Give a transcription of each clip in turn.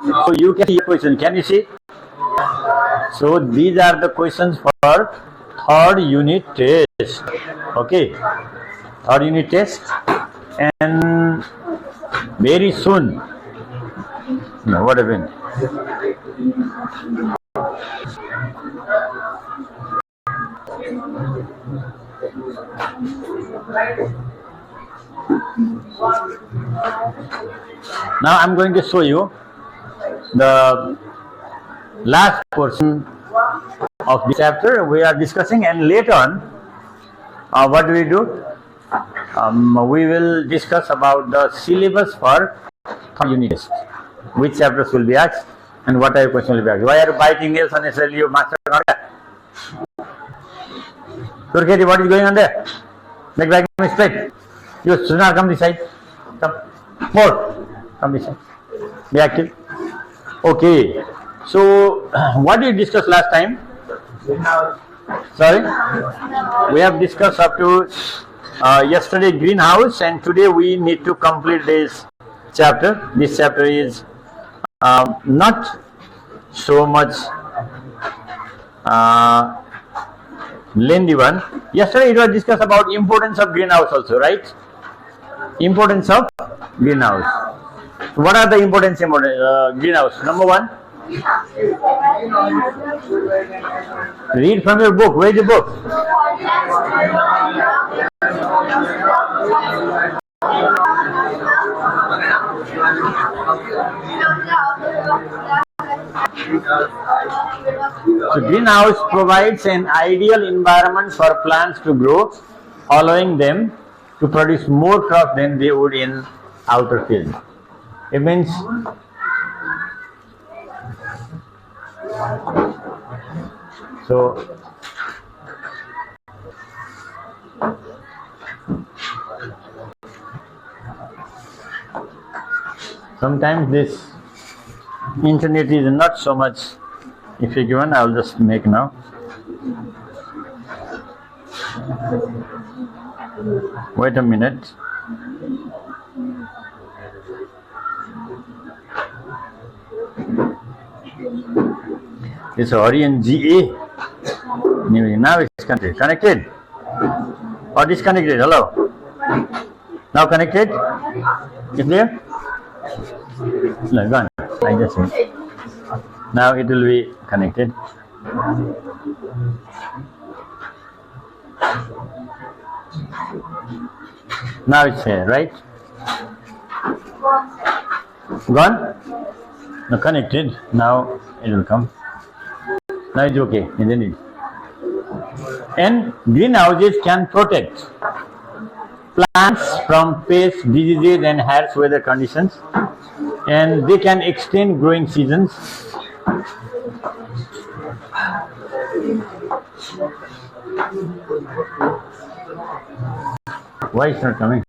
So you can see a question. Can you see? So these are the questions for third unit test. Okay, third unit test, and very soon. No, what happened? Now I'm going to show you the last portion of this chapter we are discussing, and later on, what do? We will discuss about the syllabus for third unit test. Which chapters will be asked and what type of question will be asked. Why are you biting nails unnecessarily, you master? Turkey, what is going on there? Make back straight. You Sunar, come this side. Come. More. Come this side. Be active. Okay. So, what did we discuss last time? Sorry? We have discussed up to yesterday greenhouse, and today we need to complete this chapter. This chapter is not so much lengthy one. Yesterday it was discussed about importance of greenhouse also, right? Importance of greenhouse. What are the importance of greenhouse? Number one, read from your book. Where is the book? So greenhouse provides an ideal environment for plants to grow, allowing them to produce more crops than they would in outer field. It means so sometimes this internet is not so much effective one. I will just make now. Wait a minute. It's Orion GA. Now it's connected. Connected? Or disconnected? Hello? Now connected? Is there? No, gone. I just said. Now it will be connected. Now it's here, right? Gone? No, connected. Now it will come. Now it's okay, isn't it? And greenhouses can protect plants from pests, diseases, and harsh weather conditions, and they can extend growing seasons. Why is it not coming?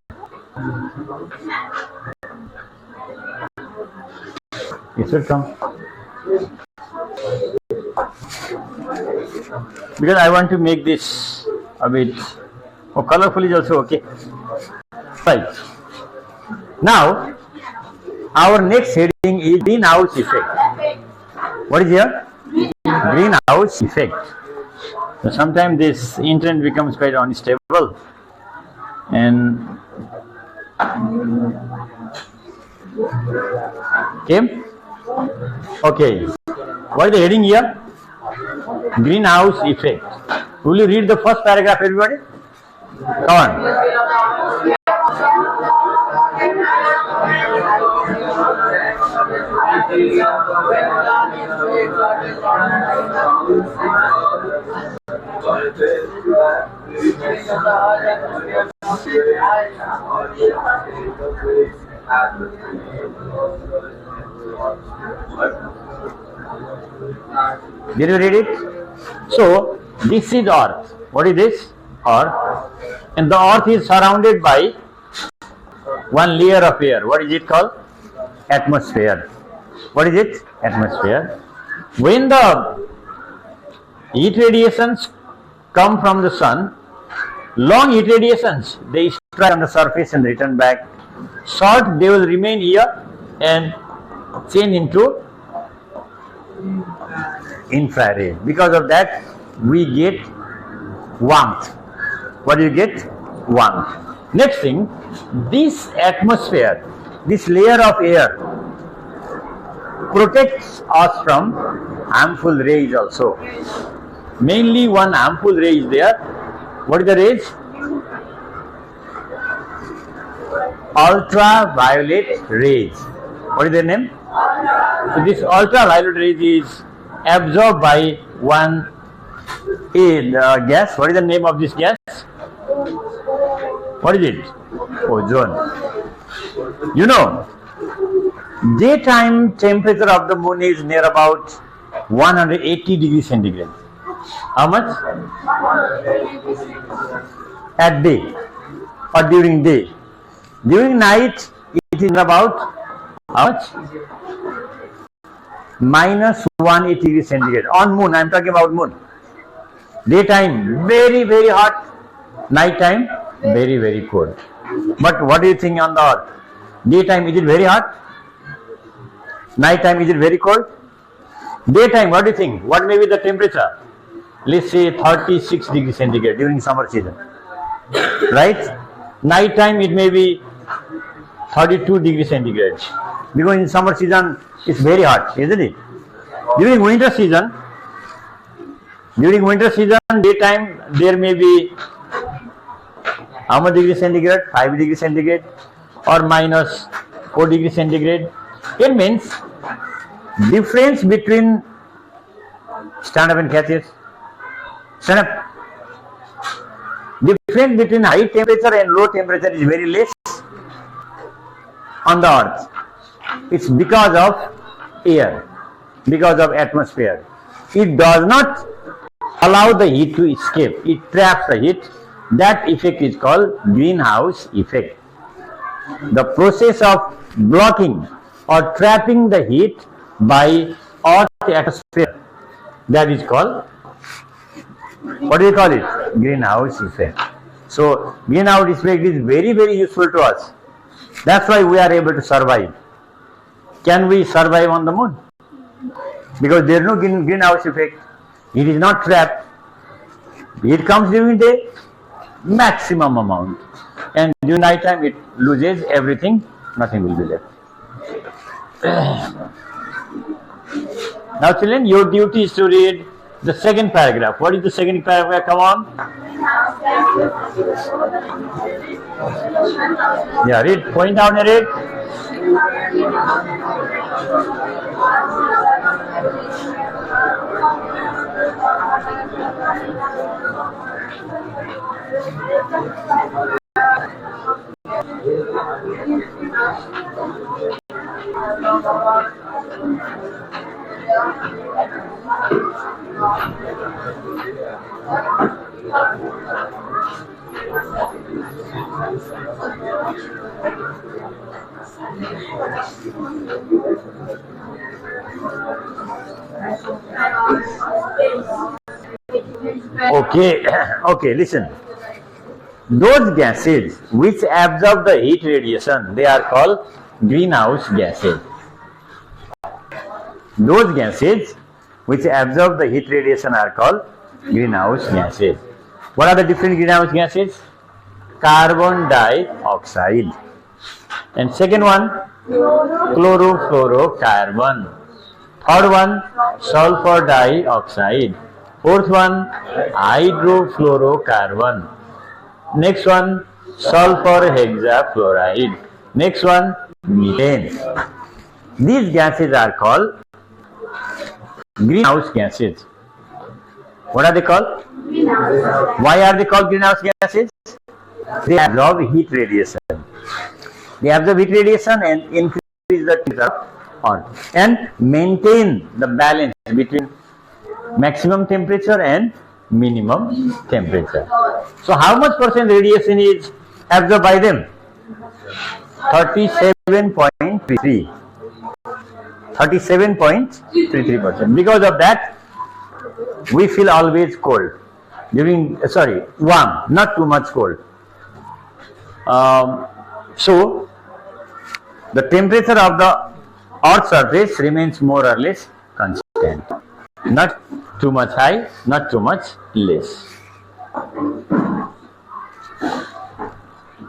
It should come. Because I want to make this a bit colorful is also okay. Right. Now, our next heading is greenhouse effect. What is here? Greenhouse effect. So sometimes this internet becomes quite unstable, and okay. What is the heading here? Greenhouse effect. Will you read the first paragraph, everybody? Come on. Did you read it? So, this is Earth. What is this? Earth. And the Earth is surrounded by one layer of air. What is it called? Atmosphere. What is it? Atmosphere. When the heat radiations come from the sun, long heat radiations, they strike on the surface and return back. Short, they will remain here, and change into infrared. Because of that, we get warmth. What do you get? Warmth. Next thing, this atmosphere, this layer of air protects us from harmful rays also. Mainly one harmful ray is there. What is the rays? Ultraviolet rays. What is their name? So this ultraviolet rays is absorbed by one gas. What is the name of this gas? What is it? Ozone. You know, daytime temperature of the moon is near about 180 degrees centigrade. How much? At day or during day. During night, it is about how much? Minus 180 degrees centigrade. On moon, I am talking about moon. Daytime, very, very hot. Nighttime, very, very cold. But what do you think on the earth? Daytime, is it very hot? Nighttime, is it very cold? Daytime, what do you think? What may be the temperature? Let's say 36 degrees centigrade during summer season. Right? Nighttime, it may be 32 degrees centigrade. Because in summer season, it's very hot, isn't it? During winter season, daytime, there may be how much degrees centigrade? 5 degrees centigrade or minus 4 degrees centigrade. It means difference between, stand up and catch it. Stand up. Difference between high temperature and low temperature is very less on the earth. It's because of air, because of atmosphere. It does not allow the heat to escape. It traps the heat. That effect is called greenhouse effect. The process of blocking or trapping the heat by Earth atmosphere, that is called, what do you call it? Greenhouse effect. So greenhouse effect is very, very useful to us. That's why we are able to survive. Can we survive on the moon? Because there is no greenhouse effect. It is not trapped. It comes during day, maximum amount. And during night time, it loses everything. Nothing will be left. Now children, your duty is to read the second paragraph. What is the second paragraph? Come on. Yeah, read. Point down and read. Okay, okay, listen. Those gases which absorb the heat radiation, they are called greenhouse gases. Those gases which absorb the heat radiation are called greenhouse gases. What are the different greenhouse gases? Carbon dioxide. And second one, chlorofluorocarbon. Third one, sulfur dioxide. Fourth one, hydrofluorocarbon. Next one, sulfur hexafluoride. Next one, methane. These gases are called greenhouse gases. What are they called? Why are they called greenhouse gases? They absorb heat radiation. They absorb heat radiation and increase the temperature and maintain the balance between maximum temperature and minimum temperature. So how much percent radiation is absorbed by them? 37.33. 37.33%. Because of that, we feel always cold. Warm, not too much cold. So, the temperature of the Earth's surface remains more or less constant. Not too much high, not too much less.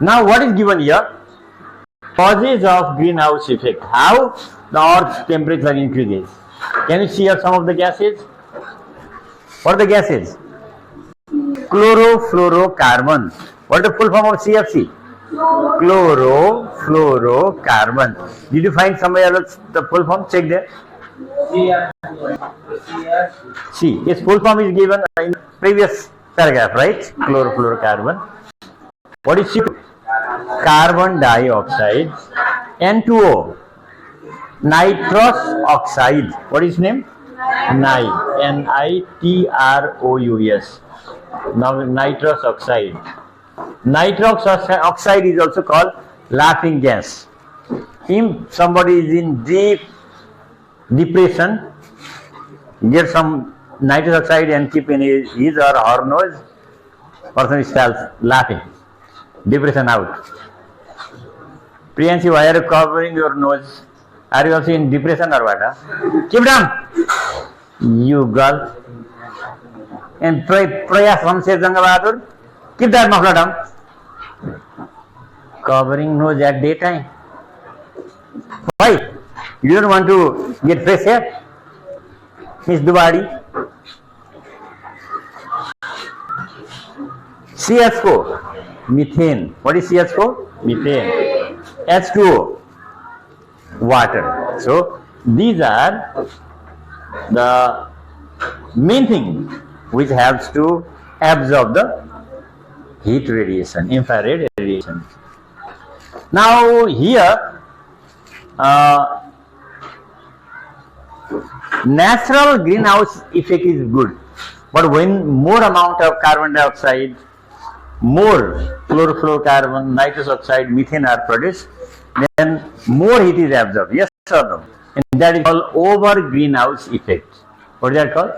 Now what is given here? Causes of greenhouse effect. How the Earth's temperature increases. Can you see here some of the gases? What are the gases? Chlorofluorocarbon. What is the full form of CFC? Chlorofluorocarbon. Did you find somewhere else the full form? Check there. See, its full form is given in previous paragraph, right? Chlorofluorocarbon. What is CO2? Carbon dioxide. N2O. Nitrous oxide. What is name? Nitrous. Now nitrous oxide. Nitrous oxide is also called laughing gas. If somebody is in deep depression, get some nitrous oxide and keep in his or her nose, person starts laughing. Depression out. Priyanshi, why are you covering your nose? Are you also in depression or what? Keep down, you girl. And Prayas Ramses Jangabadur, keep that muffler down. Covering nose at daytime. Why? You don't want to get fresh air? Miss Dubadi. CH4, methane. What is CH4? Methane. H2O, water. So these are the main thing which helps to absorb the heat radiation, infrared radiation. Now here, natural greenhouse effect is good, but when more amount of carbon dioxide, more chlorofluorocarbon, nitrous oxide, methane are produced, then more heat is absorbed. Yes or no? And that is called over greenhouse effect. What is that called?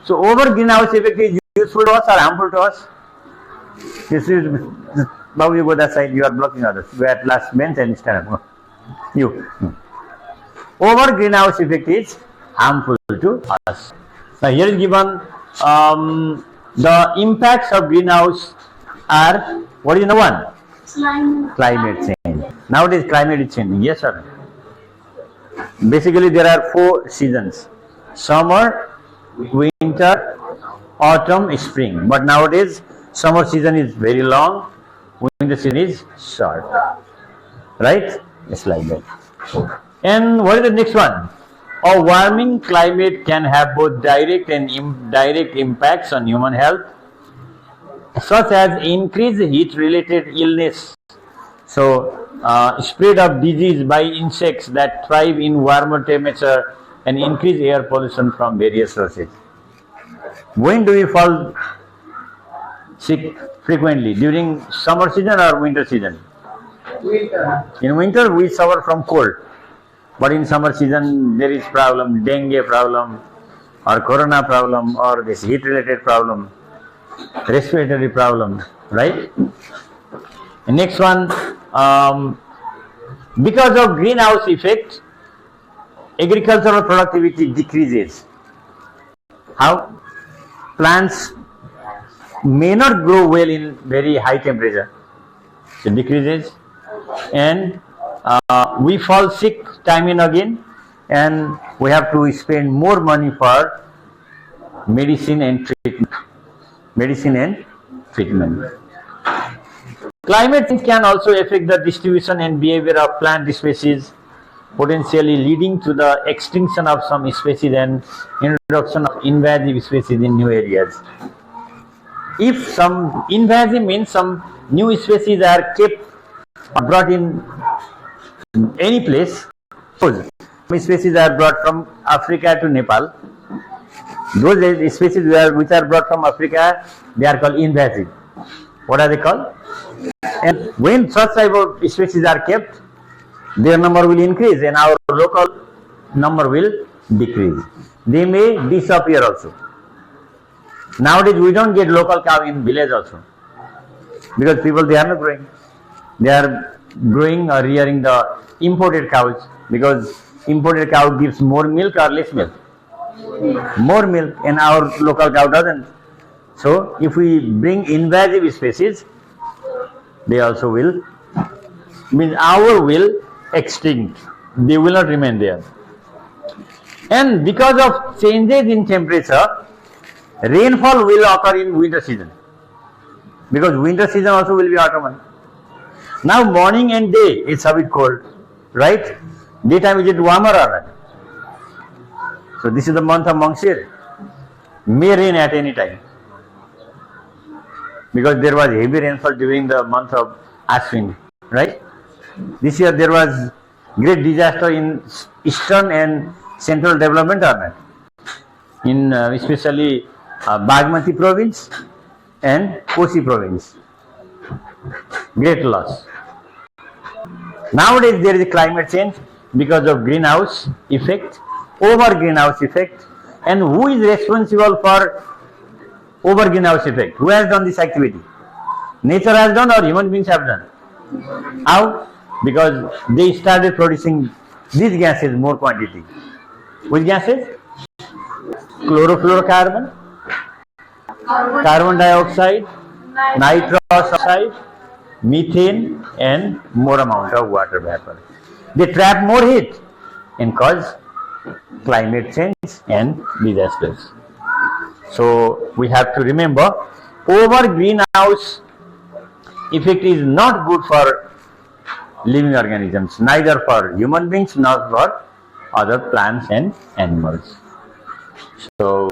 So over greenhouse effect is useful to us or harmful to us? This is, now you go that side, you are blocking others. Go at last bench and stand up. You. Over greenhouse effect is harmful to us. Now here is given the impacts of greenhouse are, what is the one? Climate change. Nowadays climate is changing, yes or no? Basically there are 4 seasons: summer, winter, autumn, spring. But nowadays summer season is very long, winter season is short. Right? It's like that. And what is the next one? A warming climate can have both direct and indirect impacts on human health, such as increased heat-related illness. So, spread of disease by insects that thrive in warmer temperature and increased air pollution from various sources. When do we fall sick frequently? During summer season or winter season? Winter. In winter we suffer from cold. But in summer season there is problem, dengue problem or corona problem or this heat related problem, respiratory problem, right? And next one, because of greenhouse effect, agricultural productivity decreases. How? Plants may not grow well in very high temperature. It decreases, and we fall sick time and again, and we have to spend more money for medicine and treatment. Climate change can also affect the distribution and behavior of plant species, potentially leading to the extinction of some species and introduction of invasive species in new areas. If some invasive means some new species are kept or brought in any place, suppose some species are brought from Africa to Nepal. Those species which are brought from Africa, they are called invasive. What are they called? And when such type of species are kept, their number will increase and our local number will decrease. They may disappear also. Nowadays we don't get local cow in village also, because people, they are not growing. They are growing or rearing the imported cows, because imported cow gives more milk or less milk? More milk, and our local cow doesn't. So if we bring invasive species, they also will, means our will extinct. They will not remain there. And because of changes in temperature, rainfall will occur in winter season, because winter season also will be autumn. Now morning and day it's a bit cold, right? Daytime is it warmer or not? So this is the month of Mangshir. May rain at any time, because there was heavy rainfall during the month of Ashwin, right? This year there was great disaster in eastern and central development or not? In especially Bagmati province and Kosi province. Great loss. Nowadays there is a climate change because of greenhouse effect, over greenhouse effect. And who is responsible for over greenhouse effect? Who has done this activity? Nature has done or human beings have done? How? Because they started producing these gases more quantity. Which gases? Chlorofluorocarbon, carbon dioxide, nitrous oxide, methane, and more amount of water vapor. They trap more heat and cause climate change and disasters. So we have to remember, over greenhouse effect is not good for living organisms, neither for human beings nor for other plants and animals. So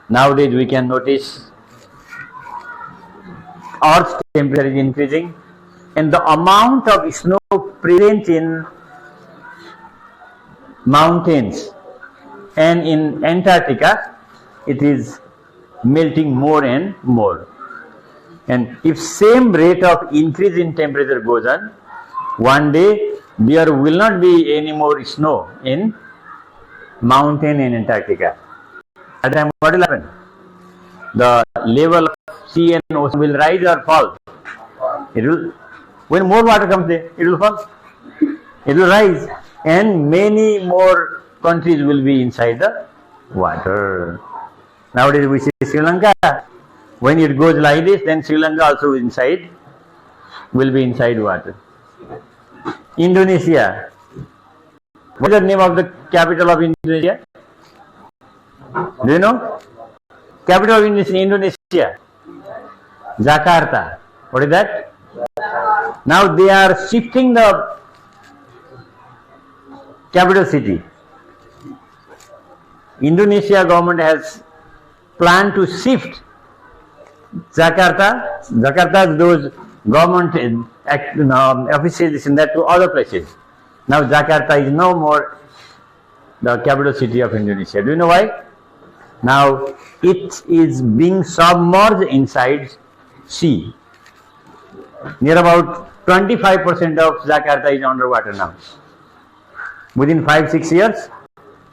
nowadays we can notice Earth's temperature is increasing, and the amount of snow present in mountains and in Antarctica, it is melting more and more. And if same rate of increase in temperature goes on, one day there will not be any more snow in mountain in Antarctica. At that time what will happen? The level of sea and ocean will rise or fall? It will, when more water comes there, it will fall. It will rise, and many more countries will be inside the water. Nowadays we see Sri Lanka. When it goes like this, then Sri Lanka also inside will be inside water. Indonesia. What is the name of the capital of Indonesia? Do you know? Capital of Indonesia. Jakarta. What is that? Now they are shifting the capital city. Indonesia government has planned to shift Jakarta's those government offices in that to other places. Now Jakarta is no more the capital city of Indonesia. Do you know why? Now it is being submerged inside sea. Near about 25% of Jakarta is underwater now. Within 5-6 years,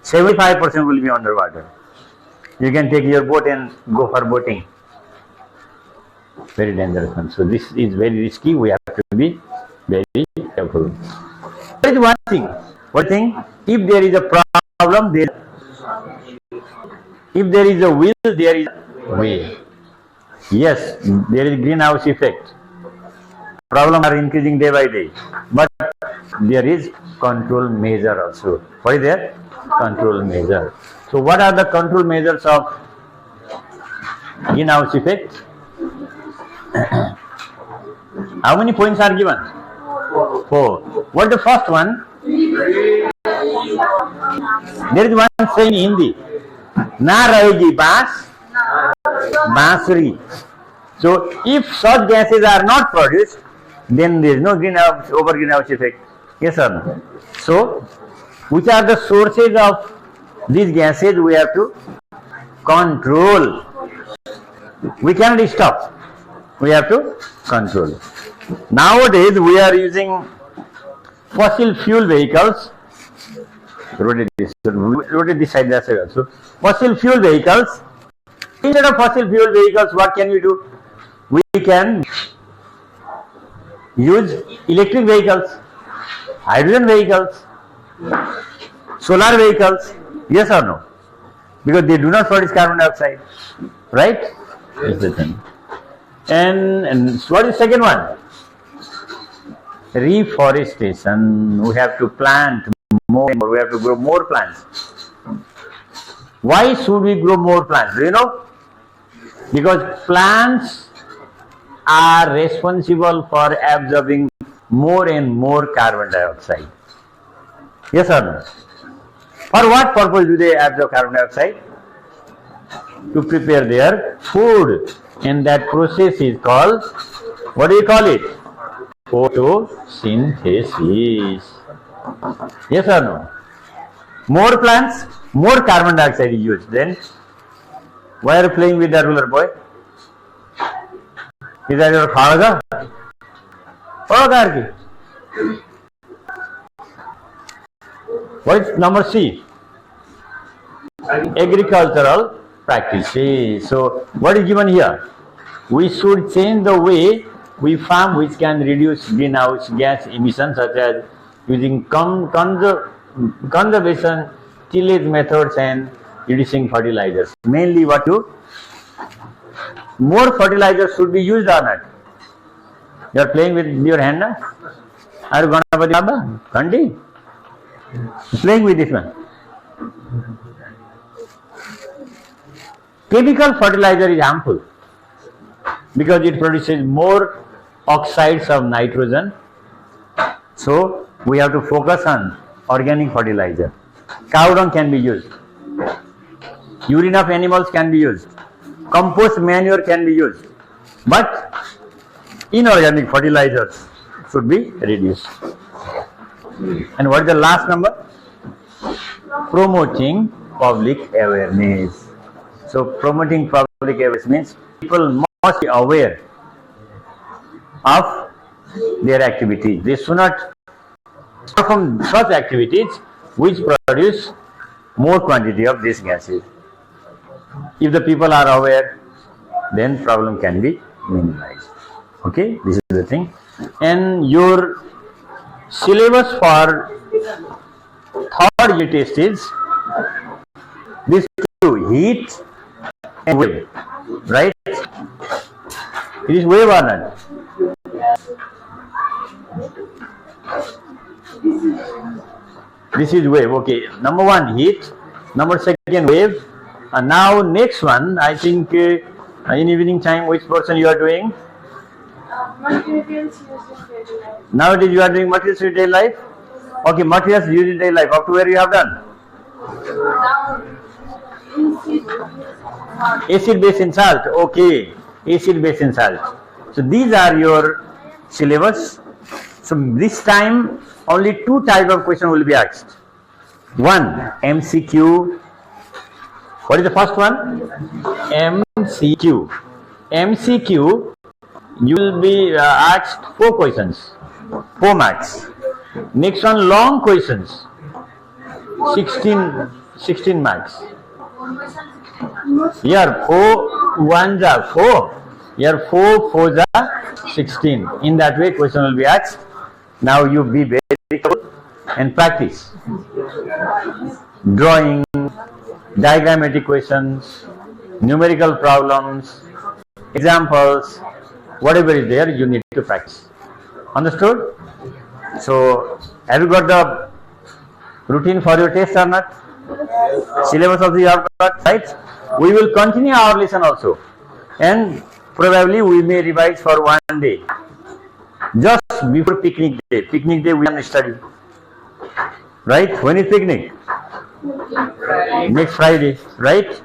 75% will be underwater. You can take your boat and go for boating. Very dangerous one. So this is very risky. We have to be very careful. There is one thing. One thing. If there is a problem, if there is a will, there is a way. Yes, there is greenhouse effect. Problems are increasing day by day, but there is control measure also. What is there? Control measure. So what are the control measures of greenhouse effect? How many points are given? 4. What is the first one? There is one saying in Hindi. Na rahegi baas, bansuri. So if such gases are not produced, then there is no greenhouse, over greenhouse effect. Yes or no? So which are the sources of these gases? We have to control. We cannot stop. We have to control. Nowadays we are using fossil fuel vehicles. Rotate this side, that side also. Fossil fuel vehicles. Instead of fossil fuel vehicles, what can we do? We can use electric vehicles, hydrogen vehicles, solar vehicles, yes or no? Because they do not produce carbon dioxide, right? That's the thing. And what is the second one? Reforestation. We have to plant more, we have to grow more plants. Why should we grow more plants? Do you know? Because plants are responsible for absorbing more and more carbon dioxide. Yes or no? For what purpose do they absorb carbon dioxide? To prepare their food. And that process is called, what do you call it? Photosynthesis. Yes or no? More plants, more carbon dioxide is used. Then, why are you playing with that ruler, boy? Is that your father? What is number C? Agricultural practices. So, what is given here? We should change the way we farm, which can reduce greenhouse gas emissions, such as using conservation, tillage methods, and reducing fertilizers. Mainly what to? More fertilizers should be used or not? You are playing with your hand now? Are you Ganapati Baba? Kandi? Playing with this one. Chemical fertilizer is harmful because it produces more oxides of nitrogen. So we have to focus on organic fertilizer. Cow dung can be used. Urine of animals can be used. Compost manure can be used. But inorganic fertilizers should be reduced. And what is the last number? Promoting public awareness. So promoting public awareness means people must be aware of their activities. They should not perform such activities which produce more quantity of these gases. If the people are aware, then problem can be minimized. Okay, this is the thing. And your syllabus for third unit test is these two: heat and wave. Right? It is wave or not? This is wave. Okay. Number one, heat. Number second, wave. And now next one, I think in evening time, which portion you are doing? Materials used in daily life. Nowadays you are doing materials in daily life. Okay, materials used in daily life. Up to where you have done? Acid, base, and salt. Okay, acid, base, and salt. So these are your syllabus. So this time only two types of question will be asked. One, MCQ. What is the first one? MCQ. MCQ, you will be asked 4 questions, 4 marks. Next one, long questions, 16 marks. Here 4 1s are 4. Here 4 4s are 16. In that way question will be asked. Now you be very careful and practice. Drawing, diagrammatic questions, numerical problems, examples, whatever is there, you need to practice. Understood? So, have you got the routine for your test or not? Syllabus also you have got, right? We will continue our lesson also. And probably we may revise for one day. Just before picnic day. Picnic day we can study. Right? When is picnic? Next Friday. Right?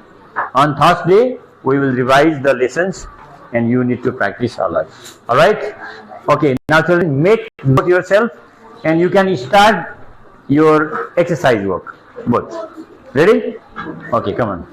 On Thursday, we will revise the lessons and you need to practice a lot. Alright? Okay, now children, make both yourself and you can start your exercise work. Both. Ready? Okay, come on.